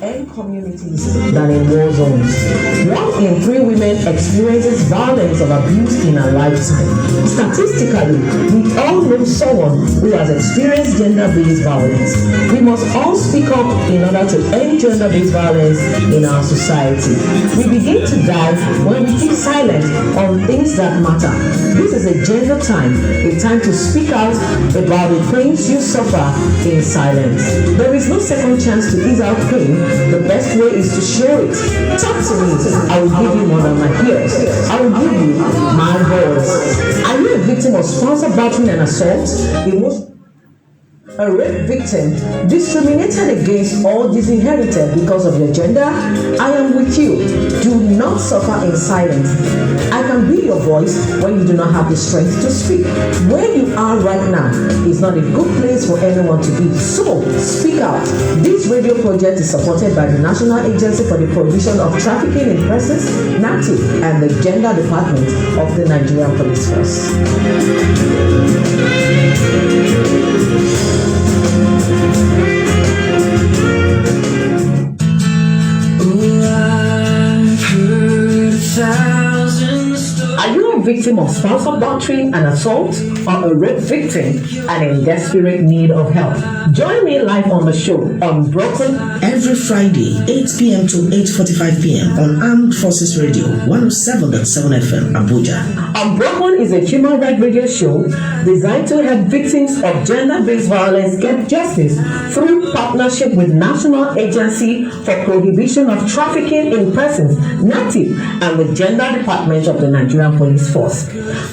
and communities than in war zones. 1 in 3 women experiences violence or abuse in a lifetime. Statistically, we all know someone who has experienced gender-based violence. We must all speak up in order to end gender-based violence in our society. We begin to die when we keep silent on things that matter. This is a gender time, a time to speak out about the pains you suffer in silence. There is no second chance to ease out pain. The best way is to share it. Talk to me. I will give you more than my ears. I will give you my voice. Are you a victim of spousal battery and assault? A rape victim discriminated against or disinherited because of your gender? I am with you. Do not suffer in silence. I can be your voice when you do not have the strength to speak. Where you are right now is not a good place for anyone to be. So, speak out. This radio project is supported by the National Agency for the Prohibition of Trafficking in Persons, NATIP, and the Gender Department of the Nigerian Police Force. Are you a victim of spousal battery and assault, or a rape victim and in desperate need of help? Join me live on the show Unbroken every Friday, 8 p.m. to 8:45 p.m. on Armed Forces Radio, 107.7 FM, Abuja. Unbroken is a human rights radio show designed to help victims of gender-based violence get justice through partnership with National Agency for Prohibition of Trafficking in Persons, NATIP, and the Gender Department of the Nigerian Police Force.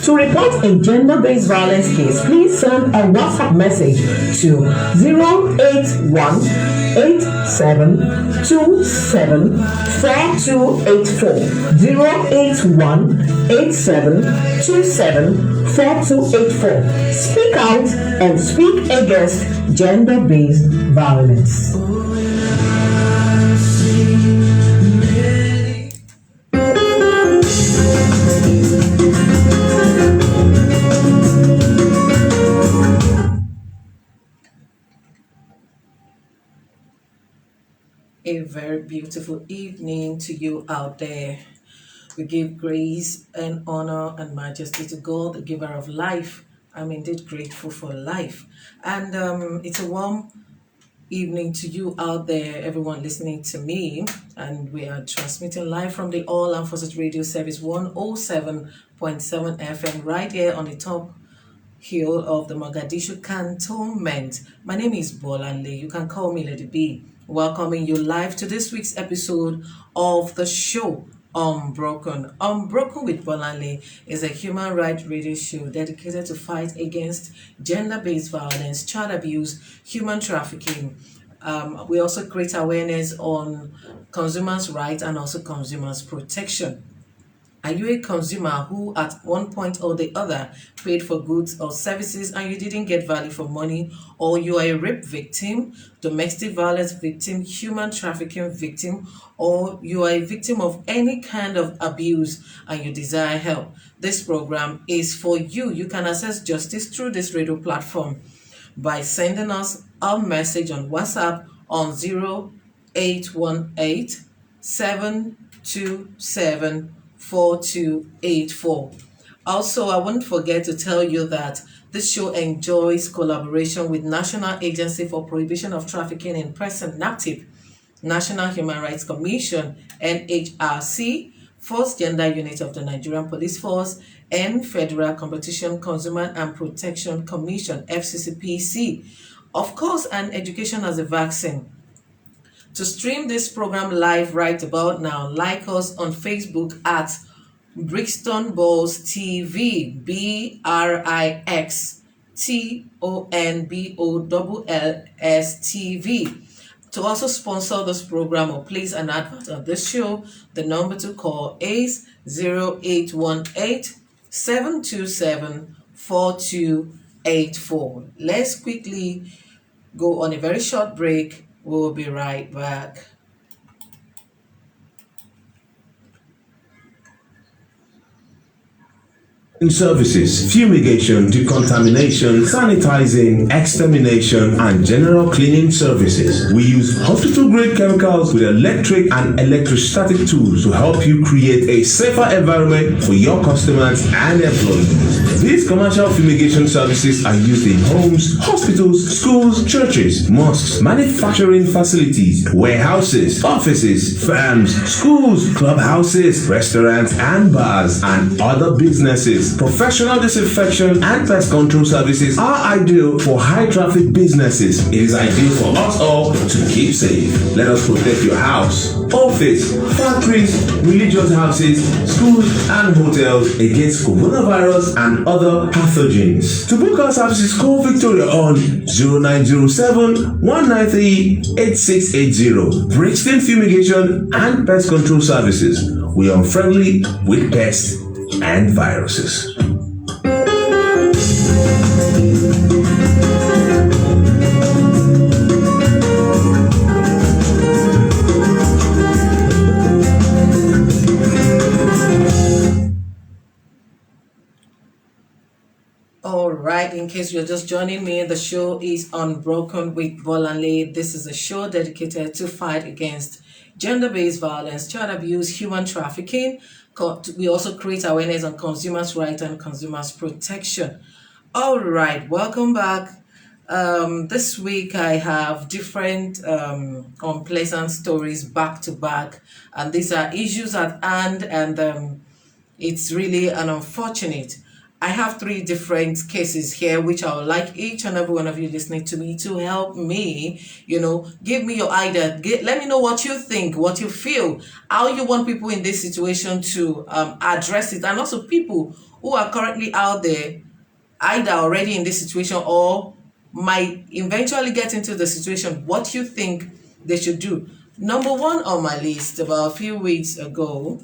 To report a gender-based violence case, please send a WhatsApp message to 081-8727-4284. Speak out and speak against gender-based violence. A very beautiful evening to you out there. We give grace and honor and majesty to God, the giver of life. I'm indeed grateful for life. And it's a warm evening to you out there, everyone listening to me. And we are transmitting live from the All Armed Forces Radio Service 107.7 FM right here on the top hill of the Mogadishu Cantonment. My name is Bolanle. You can call me Lady B. Welcoming you live to this week's episode of the show Unbroken. Unbroken with Bolanle is a human rights radio show dedicated to fight against gender-based violence, child abuse, human trafficking. We also create awareness on consumers' rights and also consumers' protection. Are you a consumer who at one point or the other paid for goods or services and you didn't get value for money, or you are a rape victim, domestic violence victim, human trafficking victim, or you are a victim of any kind of abuse and you desire help? This program is for you. You can access justice through this radio platform by sending us a message on WhatsApp on 0818 727 4284. Also, I won't forget to tell you that this show enjoys collaboration with National Agency for Prohibition of Trafficking in Persons, NATIP, National Human Rights Commission, NHRC, Force Gender Unit of the Nigerian Police Force, and Federal Competition, Consumer and Protection Commission, FCCPC. Of course, and education as a vaccine. To stream this program live right about now, like us on Facebook at Brixton Balls TV, BRIXTONBOLLS TV. To also sponsor this program or place an advert on this show, the number to call is 0818 727 4284. Let's quickly go on a very short break. We'll be right back. Services, fumigation, decontamination, sanitizing, extermination, and general cleaning services. We use hospital-grade chemicals with electric and electrostatic tools to help you create a safer environment for your customers and employees. These commercial fumigation services are used in homes, hospitals, schools, churches, mosques, manufacturing facilities, warehouses, offices, firms, schools, clubhouses, restaurants and bars, and other businesses. Professional disinfection and pest control services are ideal for high-traffic businesses. It is ideal for us all to keep safe. Let us protect your house, office, factories, religious houses, schools, and hotels against coronavirus and other pathogens. To book our services, call Victoria on 0907 193 8680. Brixton Fumigation and Pest Control Services. We are friendly with pests and viruses. All right, in case you're just joining me, the show is Unbroken with Bolanle. This is a show dedicated to fight against gender-based violence, child abuse, human trafficking. We also create awareness on consumers' rights and consumers' protection. All right, welcome back. This week I have different unpleasant stories back to back, and these are issues at hand, and it's really an unfortunate. I have three different cases here, which I would like each and every one of you listening to me to help me, give me your idea. Let me know what you think, what you feel, how you want people in this situation to address it. And also people who are currently out there, either already in this situation or might eventually get into the situation, what you think they should do. Number one on my list, about a few weeks ago,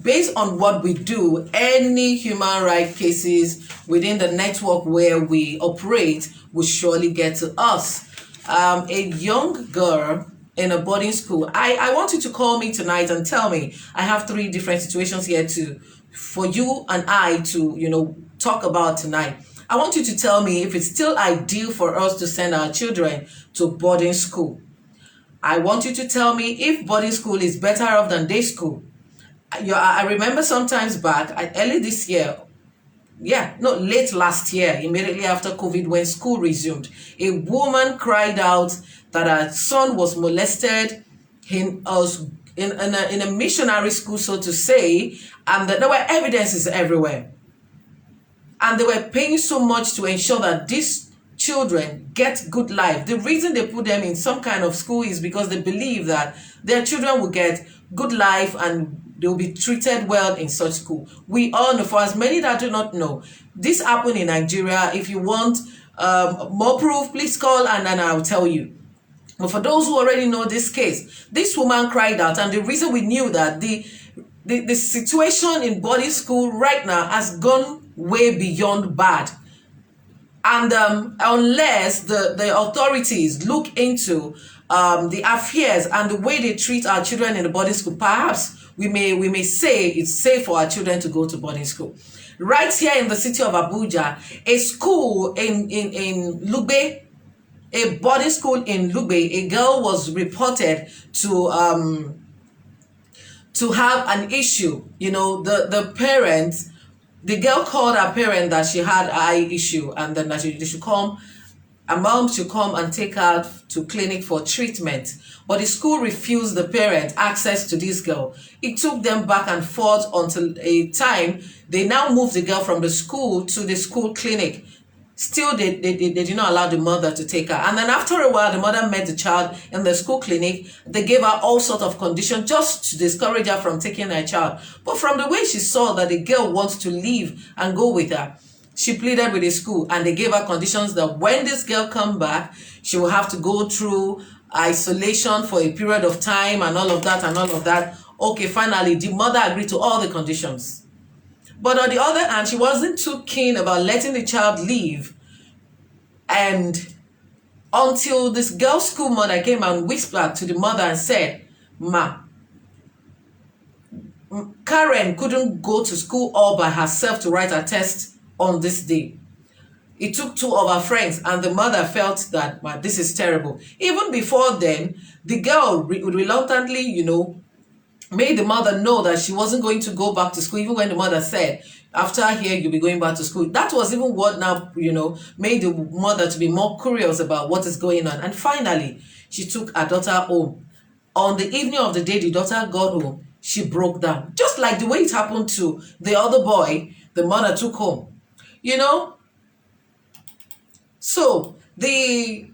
based on what we do, any human rights cases within the network where we operate will surely get to us. A young girl in a boarding school. I want you to call me tonight and tell me. I have three different situations here for you and I to, talk about tonight. I want you to tell me if it's still ideal for us to send our children to boarding school. I want you to tell me if boarding school is better off than day school. I remember sometimes back, early this year, late last year, immediately after COVID, when school resumed, a woman cried out that her son was molested in a missionary school, so to say, and that there were evidences everywhere. And they were paying so much to ensure that these children get good life. The reason they put them in some kind of school is because they believe that their children will get good life and they will be treated well in such school. We all know, for as many that do not know, this happened in Nigeria. If you want more proof, please call and then I'll tell you. But for those who already know this case, this woman cried out, and the reason we knew that the situation in boarding school right now has gone way beyond bad. And unless the authorities look into the affairs and the way they treat our children in the boarding school, perhaps we may say it's safe for our children to go to boarding school. Right here in the city of Abuja, a school in Lugbe, a boarding school in Lugbe, a girl was reported to have an issue. The parents, the girl called her parent that she had eye issue, and then that they should come. A mom should come and take her to clinic for treatment. But the school refused the parent access to this girl. It took them back and forth until a time they now moved the girl from the school to the school clinic. Still, they did not allow the mother to take her. And then after a while, the mother met the child in the school clinic. They gave her all sorts of conditions just to discourage her from taking her child. But from the way she saw that the girl wants to leave and go with her, she pleaded with the school, and they gave her conditions that when this girl come back, she will have to go through isolation for a period of time and all of that. Okay, finally, the mother agreed to all the conditions. But on the other hand, she wasn't too keen about letting the child leave. And until this girl's school mother came and whispered to the mother and said, "Ma, Karen couldn't go to school all by herself to write a test on this day. It took two of her friends, and the mother felt that, well, this is terrible. Even before then, the girl reluctantly, made the mother know that she wasn't going to go back to school, even when the mother said, after here, you'll be going back to school. That was even what now, made the mother to be more curious about what is going on. And finally, she took her daughter home. On the evening of the day the daughter got home, she broke down. Just like the way it happened to the other boy the mother took home. So the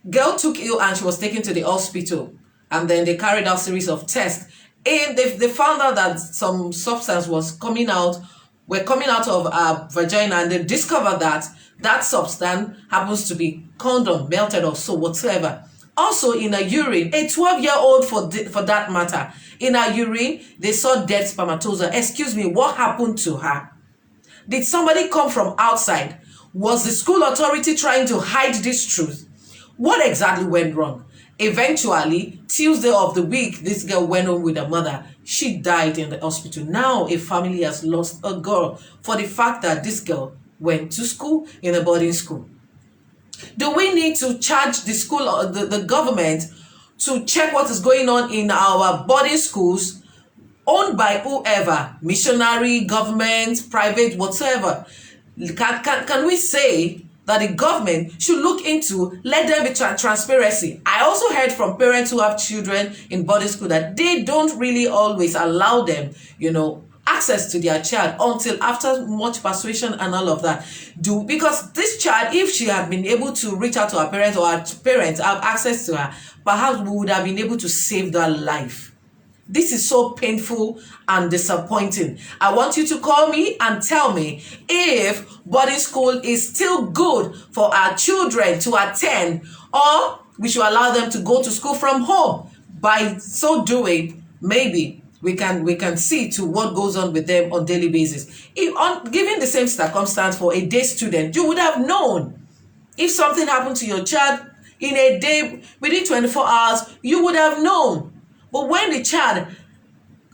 girl took ill and she was taken to the hospital. And then they carried out a series of tests. And they found out that some substance were coming out of her vagina, and they discovered that that substance happens to be condom, melted or so whatsoever. Also in her urine, a 12-year-old for that matter, in her urine, they saw dead spermatozoa. Excuse me, what happened to her? Did somebody come from outside? Was the school authority trying to hide this truth? What exactly went wrong? Eventually, Tuesday of the week, this girl went home with her mother. She died in the hospital. Now a family has lost a girl for the fact that this girl went to school in a boarding school. Do we need to charge the school or the government to check what is going on in our boarding schools owned by whoever, missionary, government, private, whatsoever? Can we say that the government should look into, let there be transparency? I also heard from parents who have children in boarding school that they don't really always allow them, access to their child until after much persuasion and all of that. Because this child, if she had been able to reach out to her parents, or her parents have access to her, perhaps we would have been able to save their life. This is so painful and disappointing. I want you to call me and tell me if boarding school is still good for our children to attend, or we should allow them to go to school from home. By so doing, maybe we can see to what goes on with them on daily basis. Given the same circumstance for a day student, you would have known. If something happened to your child in a day, within 24 hours, you would have known. But when the child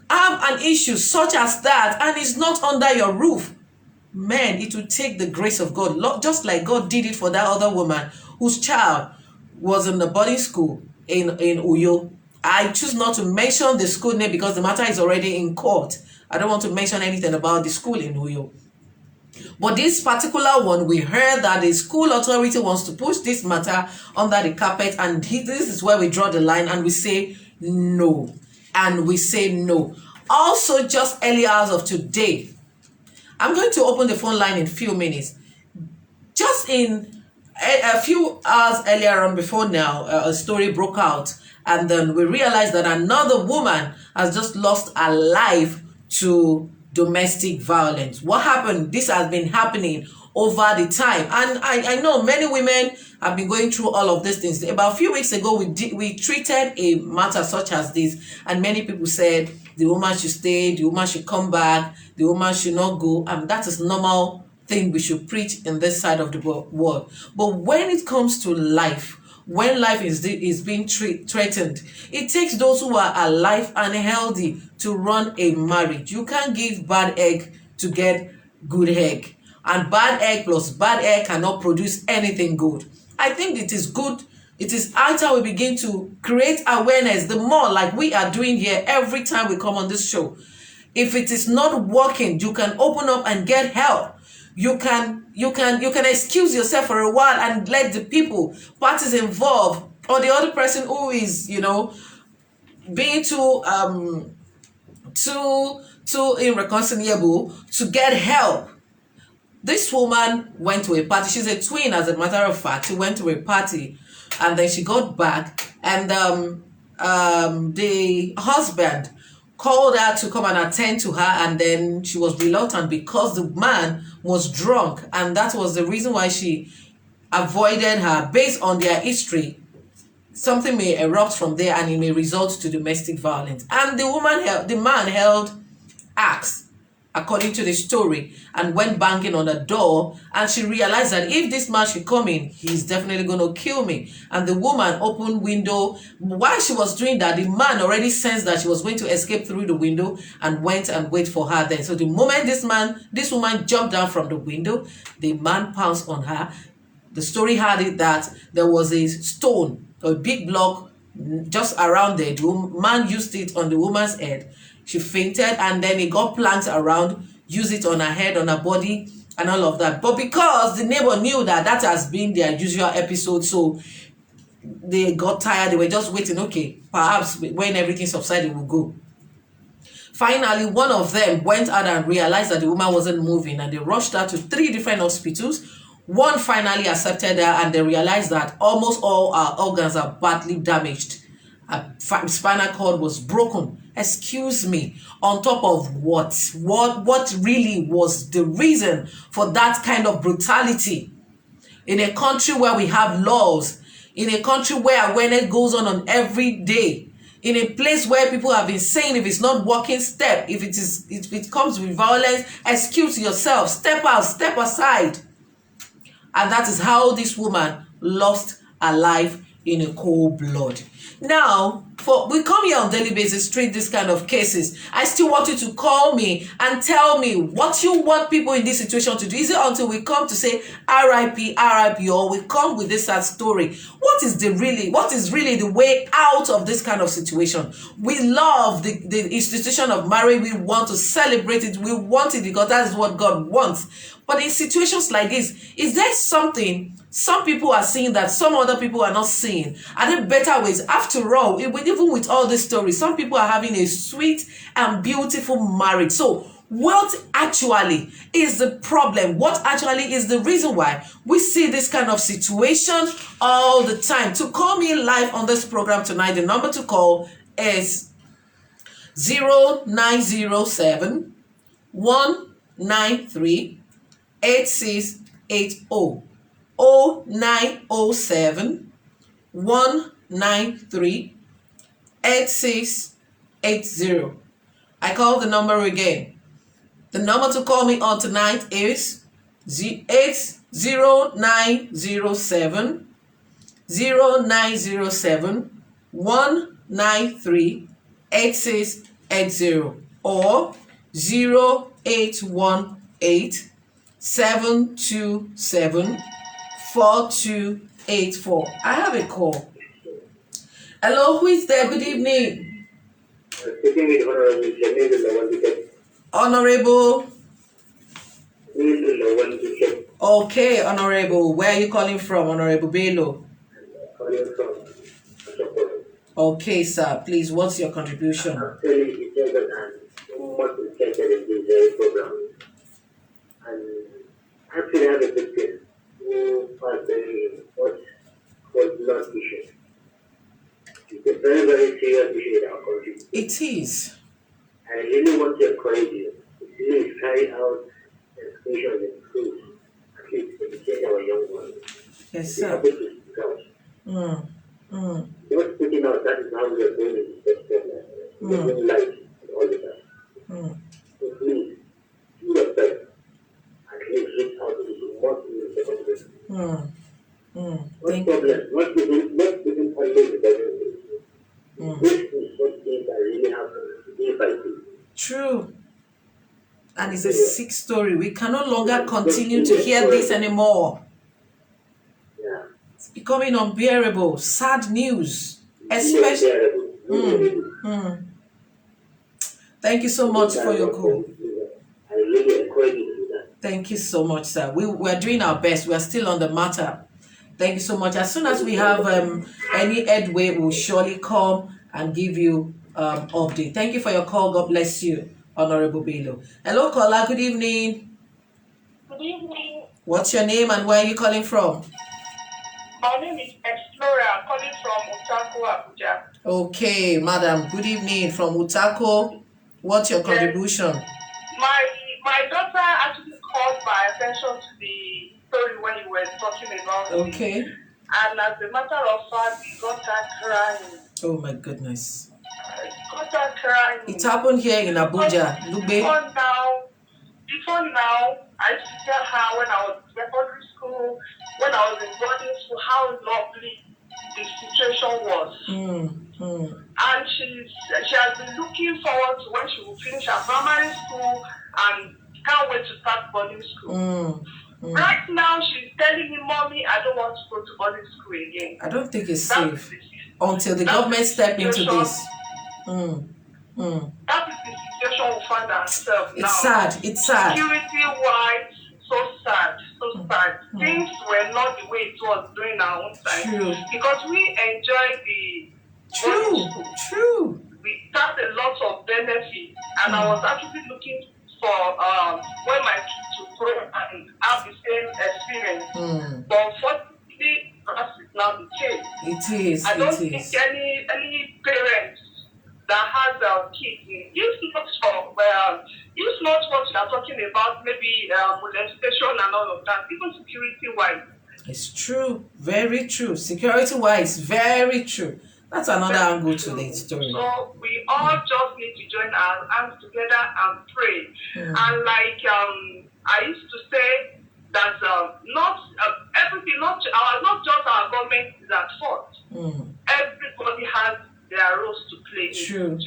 have an issue such as that and is not under your roof, man, it will take the grace of God, just like God did it for that other woman whose child was in the boarding school in Uyo. I choose not to mention the school name because the matter is already in court. I don't want to mention anything about the school in Uyo. But this particular one, we heard that the school authority wants to push this matter under the carpet, and this is where we draw the line and we say no. And we say no. Also, just early hours of today, I'm going to open the phone line in a few minutes. Just in a few hours earlier on before now, a story broke out, and then we realized that another woman has just lost her life to domestic violence. What happened? This has been happening over the time, and I know many women have been going through all of these things. About a few weeks ago, we treated a matter such as this, and many people said the woman should stay, the woman should come back, the woman should not go, and that is normal thing we should preach in this side of the world. But when it comes to life, when life is being threatened, it takes those who are alive and healthy to run a marriage. You can't give bad egg to get good egg, and bad egg plus bad egg cannot produce anything good. I think it is good. It is high time we begin to create awareness, the more like we are doing here every time we come on this show. If it is not working, you can open up and get help. You can excuse yourself for a while and let the parties involved, or the other person who is, being too irreconcilable, to get help. This woman went to a party. She's a twin, as a matter of fact. She went to a party, and then she got back, and the husband called her to come and attend to her, and then she was reluctant because the man was drunk, and that was the reason why she avoided her. Based on their history, something may erupt from there, and it may result to domestic violence. And the man held axe according to the story, and went banging on the door, and she realized that if this man should come in, he's definitely going to kill me. And the woman opened window. While she was doing that, the man already sensed that she was going to escape through the window and went and wait for her there. So the moment this woman jumped down from the window, the man pounced on her. The story had it that there was a stone, a big block just around there. The man used it on the woman's head. She fainted, and then he got planks around, used it on her head, on her body, and all of that. But because the neighbor knew that has been their usual episode, so they got tired. They were just waiting. Okay, perhaps when everything subsided, we'll go. Finally, one of them went out and realized that the woman wasn't moving, and they rushed her to 3 different hospitals. One finally accepted her, and they realized that almost all our organs are badly damaged. Her spinal cord was broken. Excuse me, on top of what really was the reason for that kind of brutality? In a country where we have laws, in a country where awareness goes on every day, in a place where people have been saying if it's not working, step. If it comes with violence, excuse yourself, step out, step aside. And that is how this woman lost her life in a cold blood. Now, we come here on daily basis, treat this kind of cases. I still want you to call me and tell me what you want people in this situation to do. Is it until we come to say RIP, RIP, or we come with this sad story? What is really the way out of this kind of situation? We love the institution of marriage. We want to celebrate it. We want it because that is what God wants. But in situations like this, is there something some people are seeing that some other people are not seeing? Are there better ways? After all, even with all this story, some people are having a sweet and beautiful marriage. So what actually is the problem? What actually is the reason why we see this kind of situation all the time? To call me live on this program tonight, the number to call is 0907 193 8680 0907 193 8680. I call the number again. The number to call me on tonight is 0907 193 8680 or 0818 727 4284. I have a call. Hello, who is there? Good evening. Speaking with Honorable. Honorable. Okay, Honorable. Where are you calling from, Honorable Bello? Calling from. Okay, sir. Please, what's your contribution? Actually, it's just that I'm much interested in this very program. And actually, I have a picture who has very much called blood issue. It's a very, very serious issue in our country. It is. I really want to encourage you to please carry out education in schools, at least to educate our young ones. Yes, They sir. have to teach Just putting out, that is how we are going in this program. We are doing life all the time. So please, do your best. At least reach out to the more people in the country. What problem? Not even only the government. This is something that really happens day by day. True. And it's a sick story. We can no longer continue to hear this anymore. Yeah. It's becoming unbearable. Sad news. Especially. Thank you so much for your call. I really encourage you to do that. Thank you so much, sir. We're doing our best. We're still on the matter. Thank you so much. As soon as we have any headway, we'll surely come and give you update. Thank you for your call. God bless you, Honorable Bello. Hello, caller. Good evening. Good evening. What's your name and where are you calling from? My name is Explorer. I'm calling from Utako, Abuja. Okay, madam. Good evening from Utako. What's your contribution? My daughter actually called my attention to the story when you were talking about it. Okay. And as a matter of fact, we got her crying. Oh my goodness. Got her crying. It happened here in Abuja, Lugbe. On now, before now, I used to tell her when I was in secondary school, when I was in boarding school, how lovely the situation was. And she has been looking forward to when she will finish her primary school and can't wait to start boarding school. Right now, she's telling me, Mommy, I don't want to go to boarding school again. I don't think it's That's safe until the government step into this. That is the situation we find ourselves now. It's sad. It's sad. Security-wise, so sad, so sad. Things were not the way it was during our own time. True. Because we enjoyed the True. We got a lot of benefits, and I was actually looking for when my kids to grow and have the same experience. But unfortunately, that is not the case. It is. I don't think any parents that has kids, if not what you are talking about, maybe molestation and all of that, even security-wise. It's true. Very true. Security-wise, very true. That's another angle to the story. So we all just need to join our hands together and pray. And like I used to say that not just our government is at fault. Everybody has their roles to play. True.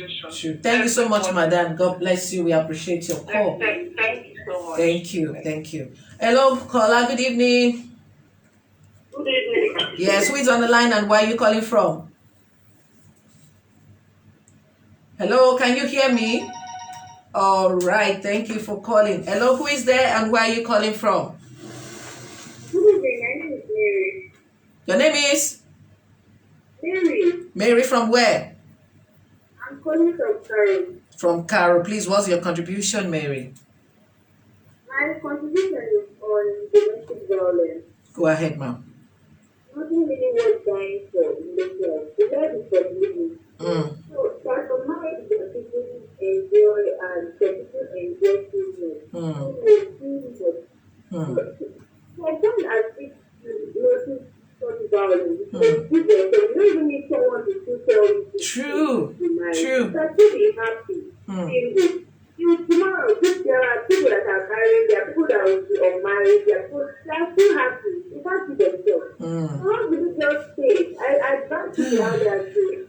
Thank you so much, Madam. God bless you. We appreciate your call. Thank you so much. Thank you. Hello, caller. Good evening. Good evening. Yes, who is on the line and where are you calling from? Hello, can you hear me? All right, thank you for calling. Hello, who is there and where are you calling from? Good evening. My name is Mary. Your name is? Mary. Mary from where? I'm calling from Caro. From Caro. Please, what's your contribution, Mary? My contribution is on domestic violence. Go ahead, ma'am. Nothing really worth dying for in this life. The Lord is forgiving. So that for marriage that people enjoy and people enjoy children. So I don't as if you notice such violence. You don't even need someone to tell you. True. You can still be happy. Tomorrow, there are people that are married, there are people that will be unmarried, there are people that are still happy. You can't see themselves. So how do you just say? I don't see how they are doing.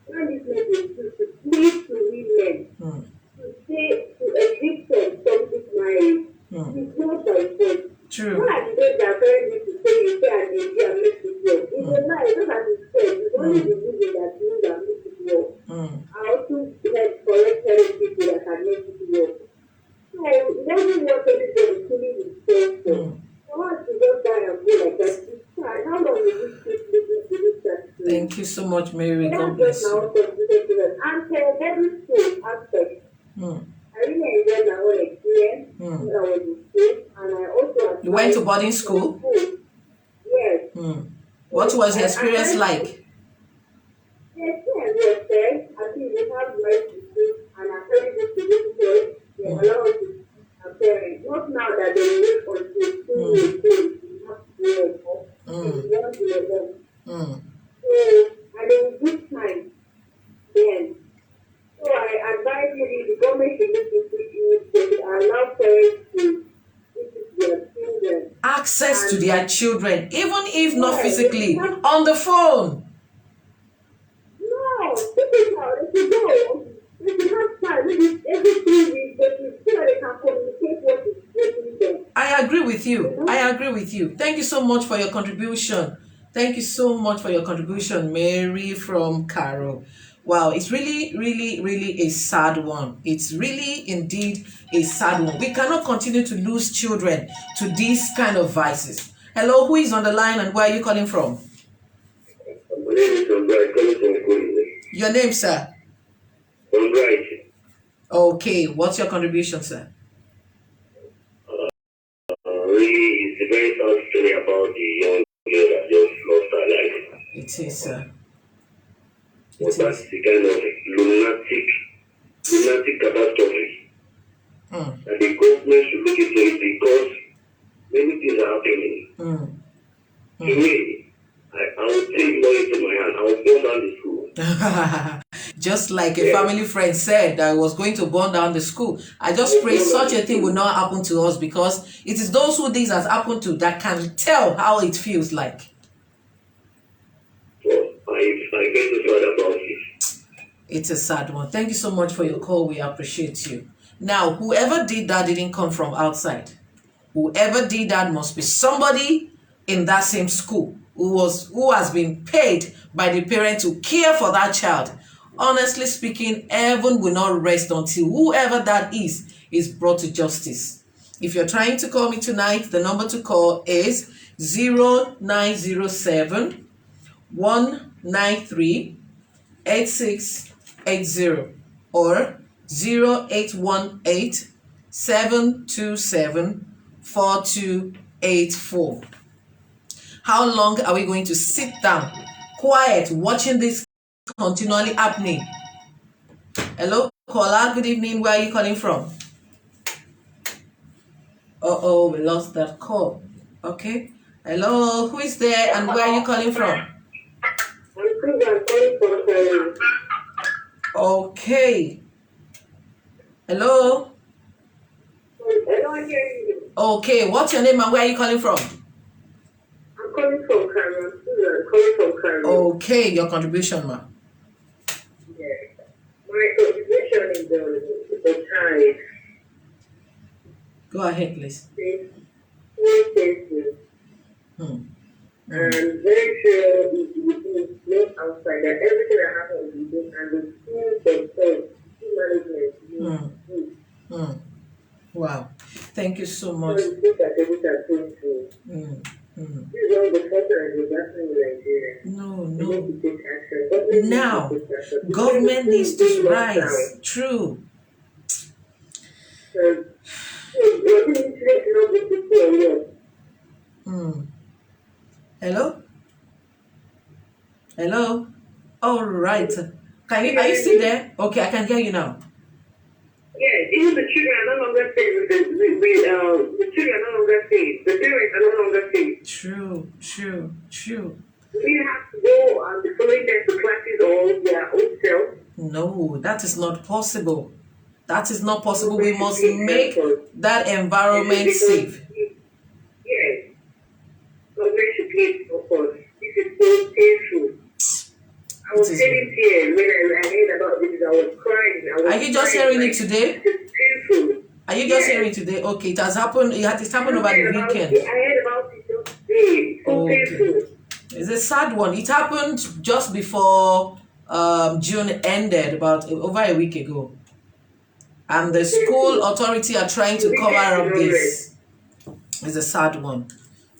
When this message to plead to women, to say, to exist from something marriage, it's not by force. True. What are the days that parents need to say you say and they do and make it work? It's a lie, just as you said, it's only the reason that you and make it work. I also like correct people that can make it work. So it doesn't work anybody killing himself for. So once you just die and go like that, it's fine. How long will this take to do that? Thank you so much, Mary. God bless you. And every school aspect. I really enjoyed my own experience when I was in school, and I also. You went to boarding school? Yes. What was the experience like? The experience was fair. I think we have right to school, and I'm telling you to do so. They allow us to parents. Not now that they live on school, you have to go and you want to go. So, and in good time, then. So I advise maybe the government should look into it to allow parents to visit their children. Access to their children, even if not physically, on the phone. No, people are, they should go. They should have time. Maybe every 3 weeks, they should so that they can communicate what is happening them. I agree with you. Thank you so much for your contribution. Mary from Caro. Wow, it's really a sad one. It's really indeed a sad one. We cannot continue to lose children to these kind of vices. Hello, who is on the line and where are you calling from? My name is Bright, calling from Korea. Your name, sir? Bright. Okay, what's your contribution, sir? Really, it's a very sad story about the young girl that just lost her life. It is, sir. That's the kind of lunatic catastrophe. And the government should look into it because many things are happening. To me, I will take money to my hand. I will burn down the school. Just like a family friend said that was going to burn down the school. I just pray such a thing will not happen to us, because it is those who this has happened to that can tell how it feels like. Well, I get to thought about it. It's a sad one. Thank you so much for your call. We appreciate you. Now, whoever did that didn't come from outside. Whoever did that must be somebody in that same school who has been paid by the parent to care for that child. Honestly speaking, heaven will not rest until whoever that is brought to justice. If you're trying to call me tonight, the number to call is 0907 193 8680 or 0818 727 4284. How long are we going to sit down, quiet, watching this continually happening? Hello, caller. Good evening. Where are you calling from? Uh-oh, we lost that call. Okay. Hello, who is there and where are you calling from? I'm calling from Okay. Hello. Hello, I hear you. Okay, what's your name and where are you calling from? I'm calling from Cameroon. I'm calling from Cameroon. Okay, your contribution, ma. Yeah. My contribution is the tithe. Go ahead, please. Thank you. And very sure it's not outside that everything that happens is within, and the schools themselves, school management. Wow. Thank you so So much. you think that everything are going to. This is one of the first times we're happening in Nigeria. No. We need to take action. Now, government needs to rise. True. Hello? Hello? All right. Are you still there? Okay, I can hear you now. Yeah, even the children are no longer safe. The children are no longer safe. The parents are no longer safe. True. We have to go and be following them to classes or their own self. No, that is not possible. That is not possible. We must make that environment safe. Yes. Government should pay for us. This is so painful. I was sitting here when I heard about this. I was crying. Are you just hearing it today? It's painful. Are you just hearing it today? Okay, it has happened. It happened over the weekend. I heard about it just today. So painful. It's a sad one. It happened just before June ended, about over a week ago. And the school authority are trying to cover up this. It's a sad one.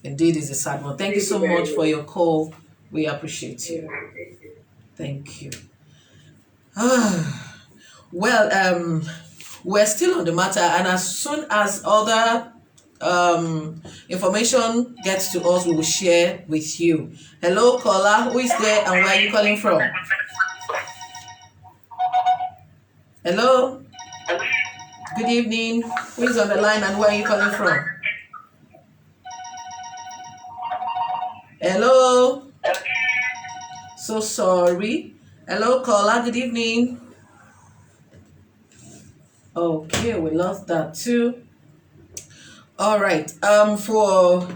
Indeed, it's a sad one. Thank you so much for your call. We appreciate you. Thank you. Well, we're still on the matter, and as soon as other information gets to us, we will share with you. Hello, caller. Who is there and where are you calling from? Hello. Good evening. Who is on the line and where are you calling from? Hello. So sorry. Hello, caller. Good evening. Okay, we lost that too. All right. For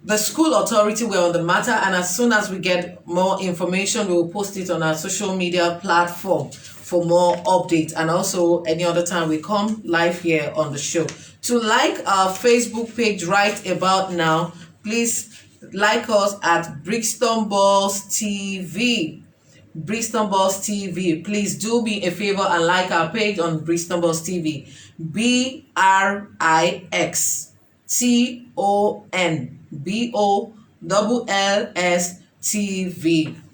the school authority, we're on the matter, and as soon as we get more information, we will post it on our social media platform for more updates, and also any other time we come live here on the show. To like our Facebook page right about now, please like us at Brixton Balls TV. Brixton Balls TV. Please do me a favor and like our page on Brixton Balls TV. BRIXTON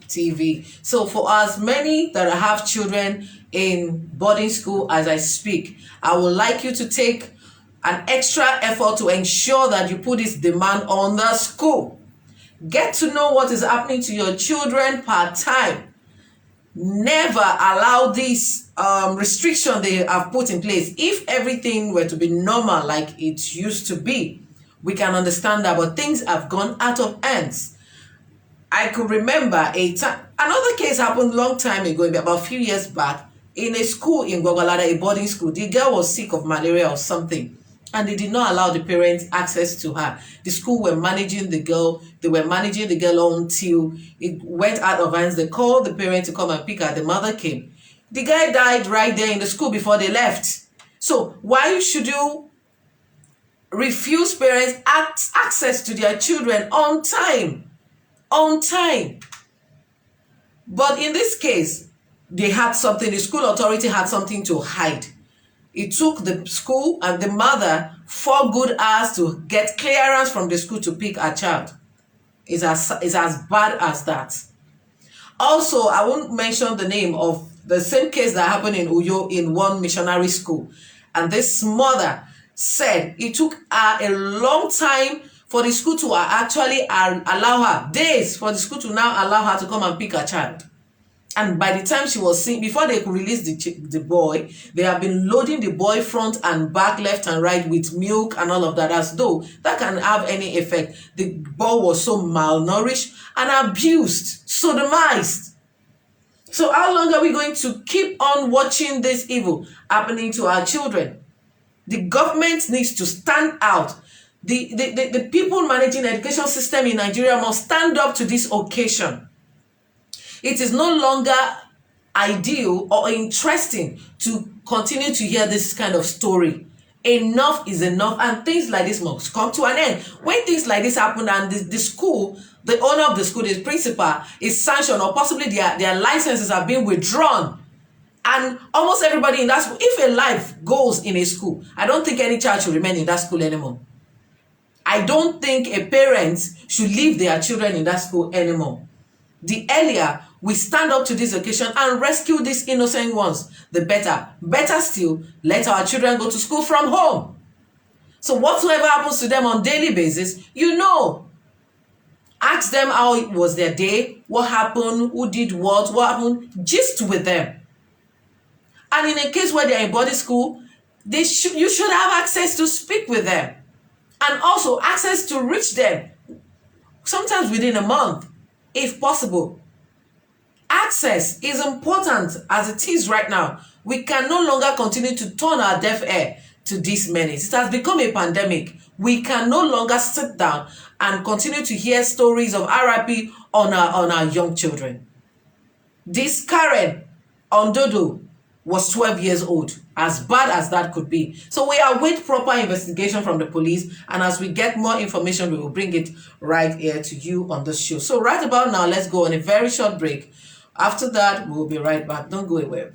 TV. So for as many that have children in boarding school as I speak, I would like you to take an extra effort to ensure that you put this demand on the school. Get to know what is happening to your children part-time. Never allow this restriction they have put in place. If everything were to be normal like it used to be, we can understand that, but things have gone out of hands. I could remember a time, another case happened long time ago, about a few years back, in a school in Gwagwalada, a boarding school. The girl was sick of malaria or something, and they did not allow the parents access to her. The school were managing the girl. They were managing the girl until it went out of hands. They called the parent to come and pick her. The mother came. The guy died right there in the school before they left. So why should you refuse parents access to their children on time? On time. But in this case, they had something, the school authority had something to hide. It took the school and the mother 4 good hours to get clearance from the school to pick a child. It's as bad as that. Also, I won't mention the name of the same case that happened in Uyo in one missionary school. And this mother said it took her a long time for the school to actually allow her, days for the school to now allow her to come and pick her child. And by the time she was seen, before they could release the boy, they have been loading the boy front and back, left and right with milk and all of that, as though that can have any effect. The boy was so malnourished and abused, sodomized. So how long are we going to keep on watching this evil happening to our children? The government needs to stand out. The people managing the education system in Nigeria must stand up to this occasion. It is no longer ideal or interesting to continue to hear this kind of story. Enough is enough, and things like this must come to an end. When things like this happen and the school, the owner of the school, the principal, is sanctioned, or possibly their licenses are being withdrawn, and almost everybody in that school, if a life goes in a school, I don't think any child should remain in that school anymore. I don't think a parent should leave their children in that school anymore. The earlier we stand up to this occasion and rescue these innocent ones, the better. Better still, let our children go to school from home. So whatsoever happens to them on daily basis, you know. Ask them how it was their day, what happened, who did what happened, gist with them. And in a case where they're in boarding school, you should have access to speak with them. And also access to reach them, sometimes within a month, if possible. Access is important as it is right now. We can no longer continue to turn our deaf ear to this menace. It has become a pandemic. We can no longer sit down and continue to hear stories of RIP on our young children. This Karen Aondodo was 12 years old, as bad as that could be. So we await proper investigation from the police, and as we get more information, we will bring it right here to you on the show. So right about now, let's go on a very short break. After that, we will be right back. Don't go away.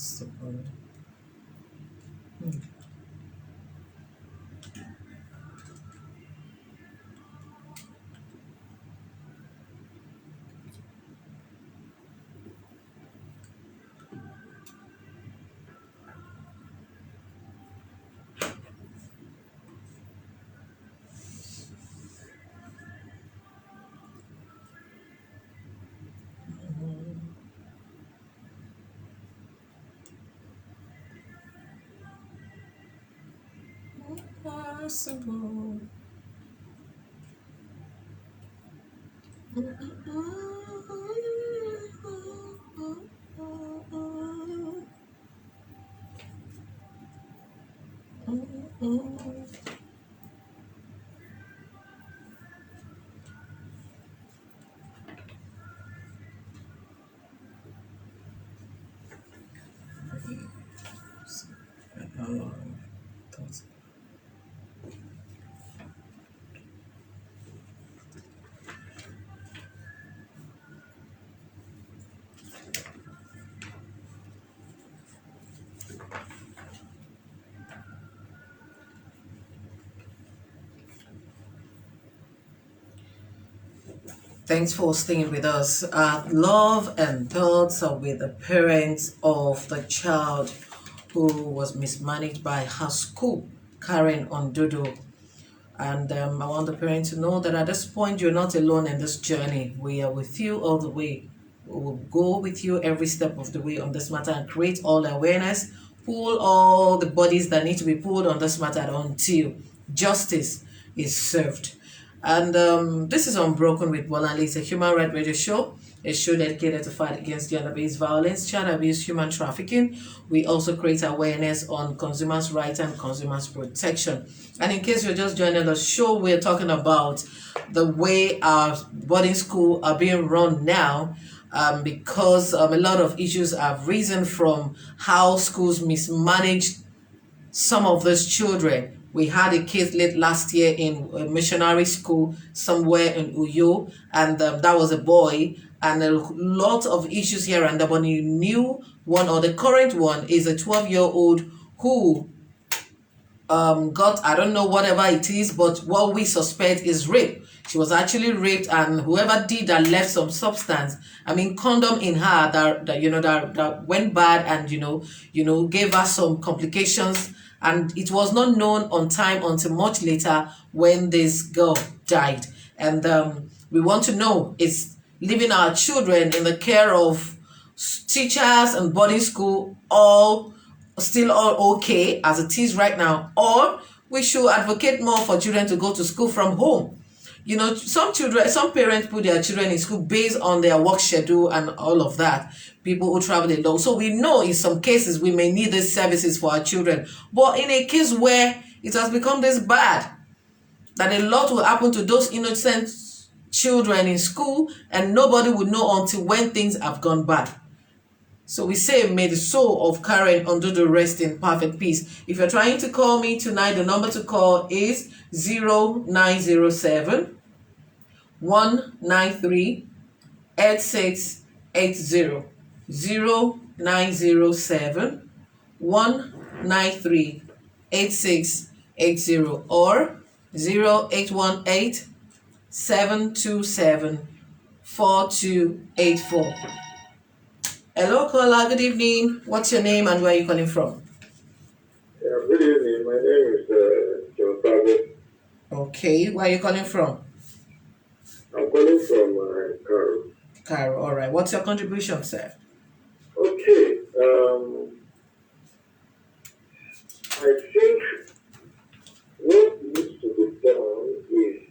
Impossible. Impossible. Thanks for staying with us. Love and thoughts are with the parents of the child who was mismanaged by her school, Karen Aondodo. And I want the parent to know that at this point, you're not alone in this journey. We are with you all the way. We will go with you every step of the way on this matter and create all the awareness, pull all the bodies that need to be pulled on this matter until justice is served. And this is Unbroken with Bolanle. It's a human rights radio show. A show dedicated to fight against gender-based violence, child abuse, human trafficking. We also create awareness on consumers' rights and consumers' protection. And in case you're just joining the show, we're talking about the way our boarding school are being run now, because a lot of issues have risen from how schools mismanaged some of those children. We had a case late last year in a missionary school somewhere in Uyo, and that was a boy, and a lot of issues here and there. But you knew one, or the current one, is a 12-year-old who got, I don't know, whatever it is, but what we suspect is rape. She was actually raped, and whoever did that left some substance, I mean, condom in her that went bad, and gave her some complications. And it was not known on time until much later when this girl died. And we want to know, is leaving our children in the care of teachers and boarding school all okay as it is right now, or we should advocate more for children to go to school from home? Some parents put their children in school based on their work schedule and all of that. People who travel alone. So we know in some cases we may need these services for our children. But in a case where it has become this bad, that a lot will happen to those innocent children in school, and nobody would know until when things have gone bad. So we say, may the soul of Karen Aondodo rest in perfect peace. If you're trying to call me tonight, the number to call is 0907 193 8680. 0907 193 8680 or 0818 727 4284. Hello, caller. Good evening. What's your name and where are you calling from? Yeah, good evening. My name is John Pablo. Okay. Where are you calling from? I'm calling from Cairo. Cairo. All right. What's your contribution, sir? Okay. I think what needs to be done is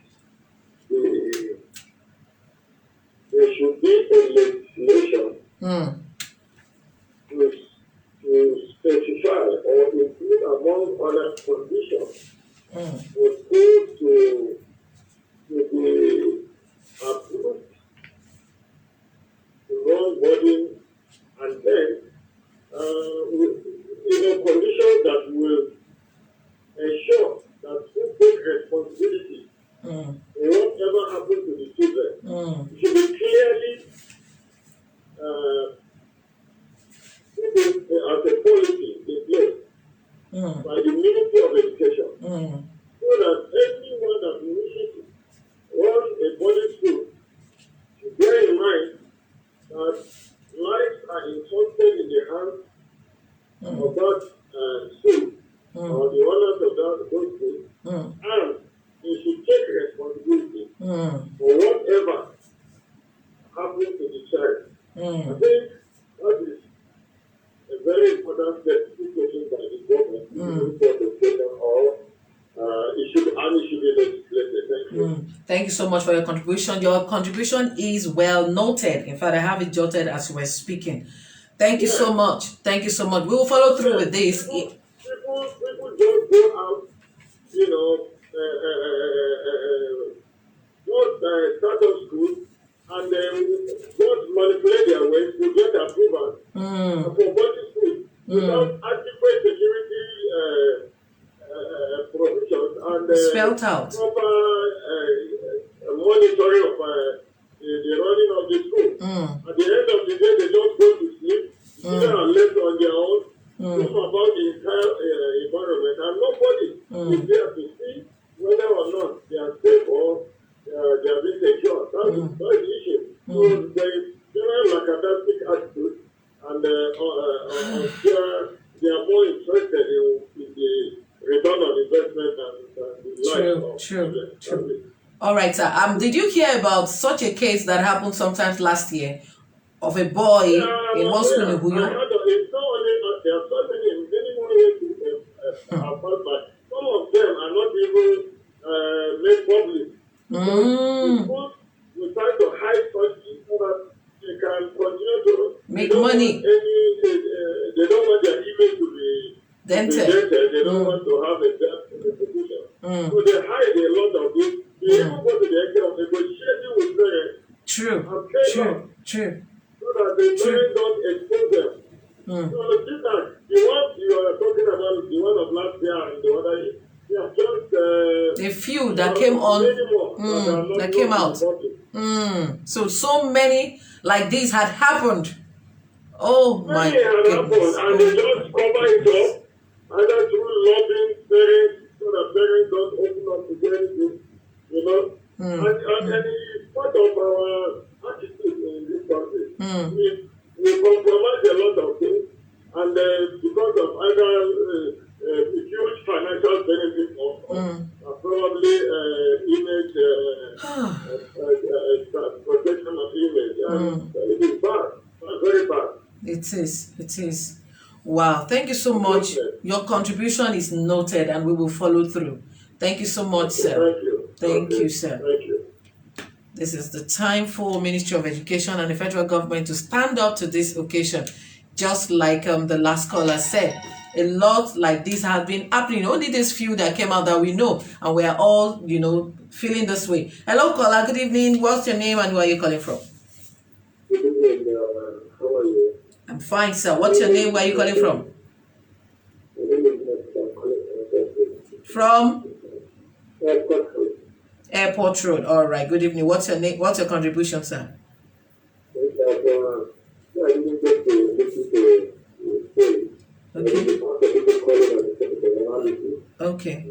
there should be a legislation to specify or include among other conditions for schools to be approved to run boarding, and then conditions that will ensure that who take responsibility for whatever happened to the children should be clearly as a So that anyone that wishes to run a boarding school should bear in mind that lives are entrusted in the hands of that school or the owners of those schools, and they should take responsibility for whatever happens to the child. I think that is a very important step to be taken by the government for the children, or it should be legislated. Thank you. Thank you so much for your contribution. Your contribution is well noted. In fact, I have it jotted as we're speaking. Thank you so much. Thank you so much. We will follow through with this. People just go out, just start up school and just manipulate their ways to get approval for boarding school without adequate security provisions and Spelled out. proper monitoring of the running of the school. At the end of the day, they just go to sleep, children are left on their own, think about the entire environment, and nobody is there to see whether or not they are safe or they are being secure. That's the issue. So there is general lackadaisic attitude, and they are more interested in the return on investment and the life of children. All right, sir. Did you hear about such a case that happened sometimes last year of a boy in one school in Huyo? It's not only there are so many more ways to but some of them are not even made public. Schools will try to hide such things so that they can continue to make money. They don't want their image to be dented. They don't want to have a debt in the position. So they hide a lot of this. They even go to the extent of negotiating with parents. True. So that the parents don't expose them. So the one you are talking about, the one of last year and the other year, they are just a few that came on, that came out. So many like this had happened. Oh my goodness. And they just cover it up, either through lobbying parents, so that parents don't open up to them, and it's part of our attitude in this country. We compromise a lot of things, and because of either huge financial benefits or probably image protection of image, it is bad, very bad. It is. Wow, thank you so much. Your contribution is noted and we will follow through. Thank you so much, sir. Thank you, sir. Thank you. This is the time for Ministry of Education and the federal government to stand up to this occasion. Just like the last caller said, a lot like this has been happening. Only these few that came out that we know, and we are all, feeling this way. Hello, caller. Good evening. What's your name and where are you calling from? Good evening. How are you? I'm fine, sir. What's your name? Where are you calling from? From? Airport Road. All right. Good evening. What's your name? What's your contribution, sir? Okay.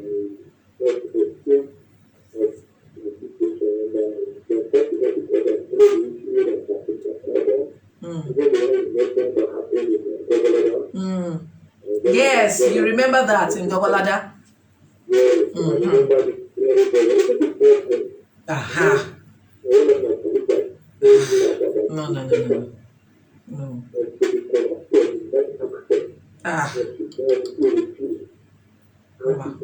Yes, you remember that in Gogolada? Aha. No. Ah. Wow.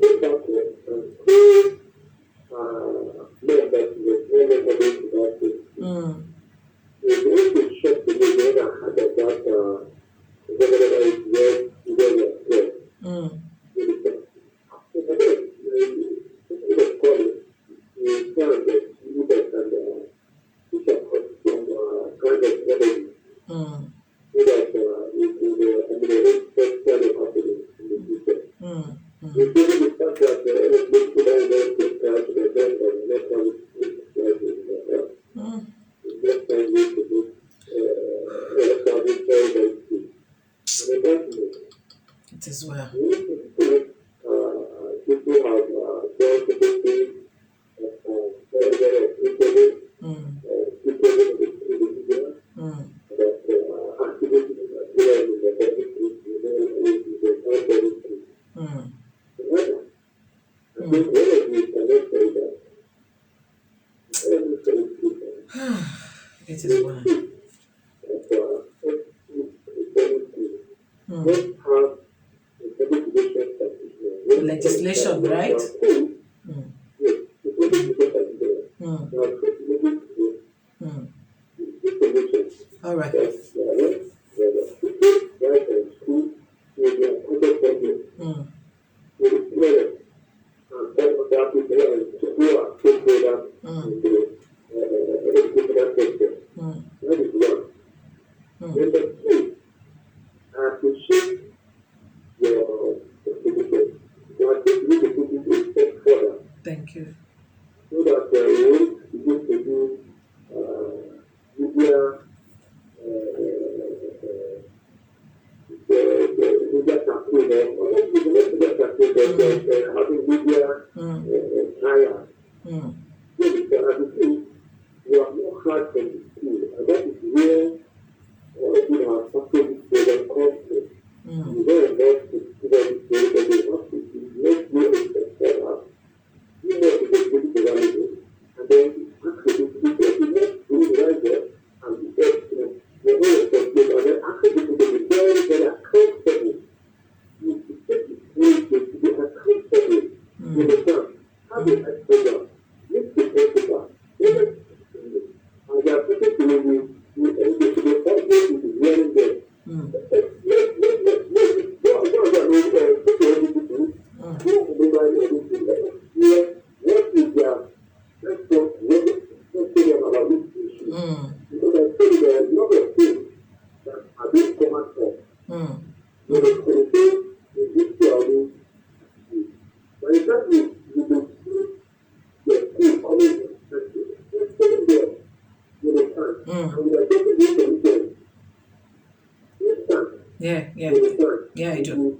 It is well. People have It is well. Let's have a legislation practitioner. Legislation, right? Mm. Yes, the legislation practitioner. Mm. Now, Mm. solutions. All right. Mm. Mm. Mm. Mm. Number two, I appreciate your contribution. So I think we need to put it a step further Thank you. so that we won't begin to do media, the media campaign, or not even media campaign, but having media trials. Mm. So because as you see, we are more hard from the school, and that is where our success program comes from. Mm. You don't invest in students, they have to make you a you know the good development, and then actually the next good right and the best, the whole perspective, and then actually to be very, very accountable. You take the place to be accountable. You understand? Have a program. Make the principal. And they are putting to you, and the audience is hearing them. Yeah, yeah. Yeah, I do.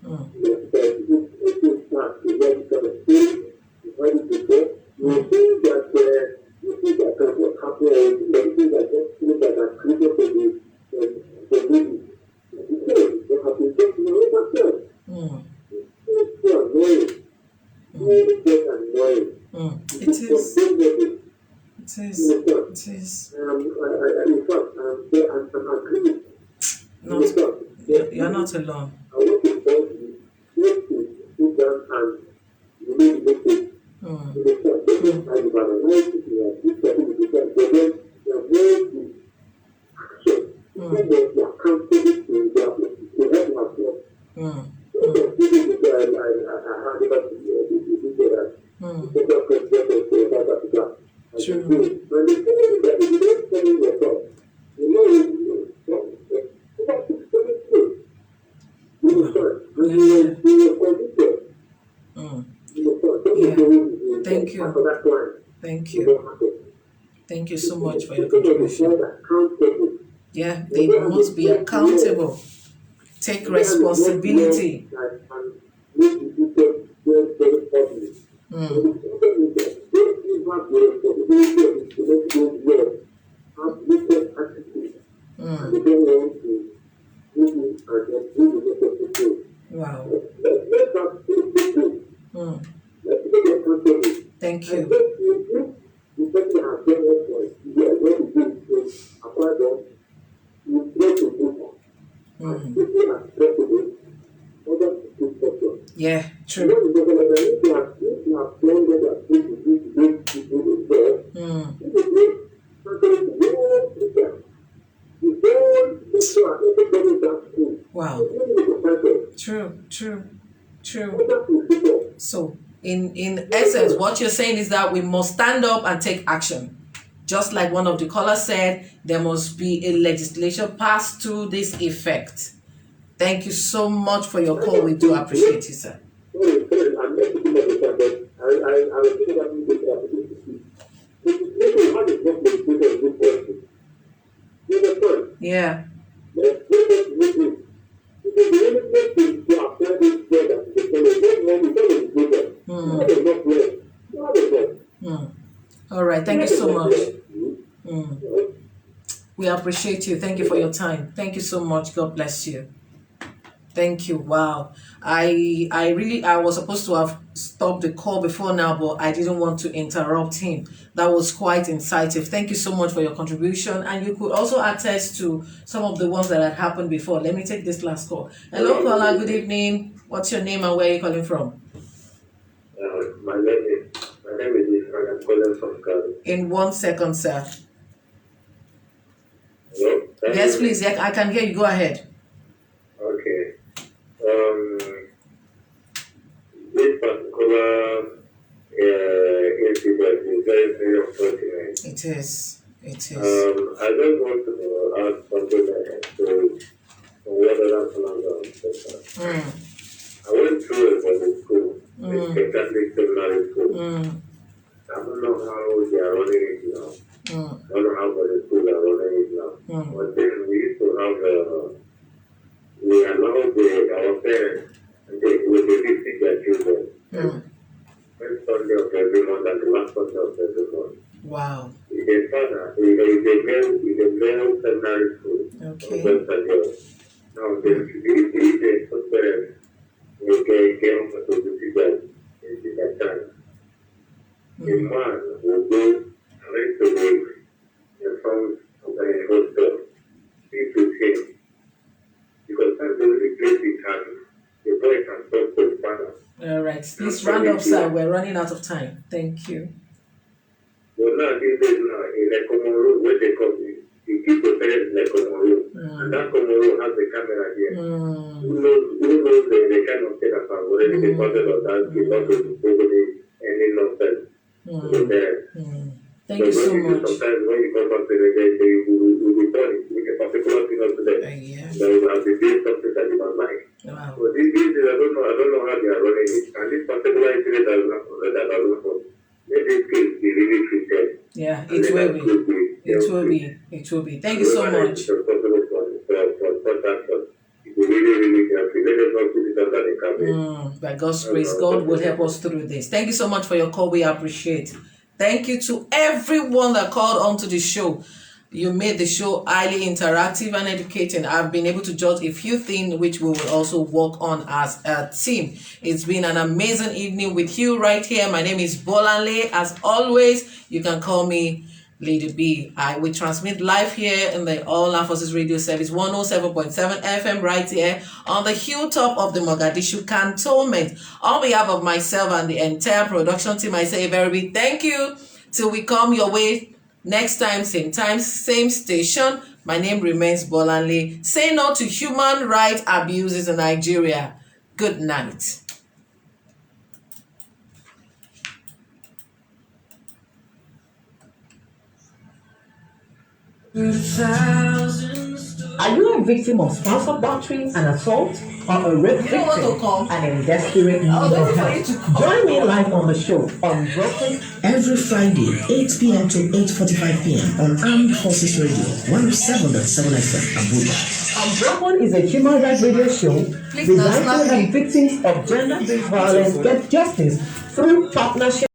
Mm. Mm. It is. It is. It is. Not. You're not alone. Thank you. Thank you. Thank you so much for your contribution. Yeah, they must be accountable. Take responsibility. Wow. Thank you. Yeah, true. Wow. True. So, in essence, what you're saying is that we must stand up and take action. Just like one of the callers said, there must be a legislation passed to this effect. Thank you so much for your call. We do appreciate you, sir. Yeah. All right. Thank you so much. We appreciate you. Thank you for your time. Thank you so much. God bless you. Thank you. Wow. I was supposed to have stopped the call before now, but I didn't want to interrupt him. That was quite insightful. Thank you so much for your contribution. And you could also attest to some of the ones that had happened before. Let me take this last call. Hello, caller. Good evening. What's your name and where are you calling from? My name is and I'm calling from Ghana. In 1 second, sir. Hello? Yes, please. Yeah, I can hear you. Go ahead. Okay. This particular incident is very, very unfortunate. It is. It is. I just want to add something to what other plans are. I went through a public school, a Catholic seminary school. I don't know how they are running it now. I don't know how the schools are running it now. But then we used to have, we allowed our parents, and they would visit their children. First Sunday of every month and the last Sunday of every month. Wow. With a father, with a male seminary school. Okay. Now, the first parents will get on to visit them in that time. A man will go right away and found a hostel, speak with him. Because that's the only place the boy can talk to his father. All right. Please round up, sir. We're running out of time. Thank you. Well, now, these days now, in a common room, where they come, you keep the parents in a common room. And that common room has the camera here. Who knows the kind of thing that can already be recorded on that, not to any nonsense. Thank you so much. Sometimes when you come back to they will be done with a particular thing of them. Yeah. They will have to do something that you don't like. Wow. So these days, I don't know how they are running it. And this particular incident that has happened, let this case be really treated. Yeah, it will be. It will be. It will be. Thank you so much. By God's grace, God will help us through this. Thank you so much for your call. We appreciate. Thank you to everyone that called onto the show. You made the show highly interactive and educating. I've been able to judge a few things which we will also work on as a team. It's been an amazing evening with you right here. My name is Bolanle. As always, you can call me Lady B. I will transmit live here in the All Armed Forces Radio Service 107.7 FM right here on the hilltop of the Mogadishu Cantonment. On behalf of myself and the entire production team, I say a very big thank you. Till we come your way next time, same station. My name remains Bolanle. Say no to human rights abuses in Nigeria. Good night. Are you a victim of spousal battery and assault, or a rape victim and in desperate need of help? Join me live on the show Unbroken every Friday, 8 p.m. to 8:45 p.m. on Armed Forces Radio 107.7 FM Abuja. Unbroken is a human rights radio show designed to help victims of gender-based violence get justice through partnership.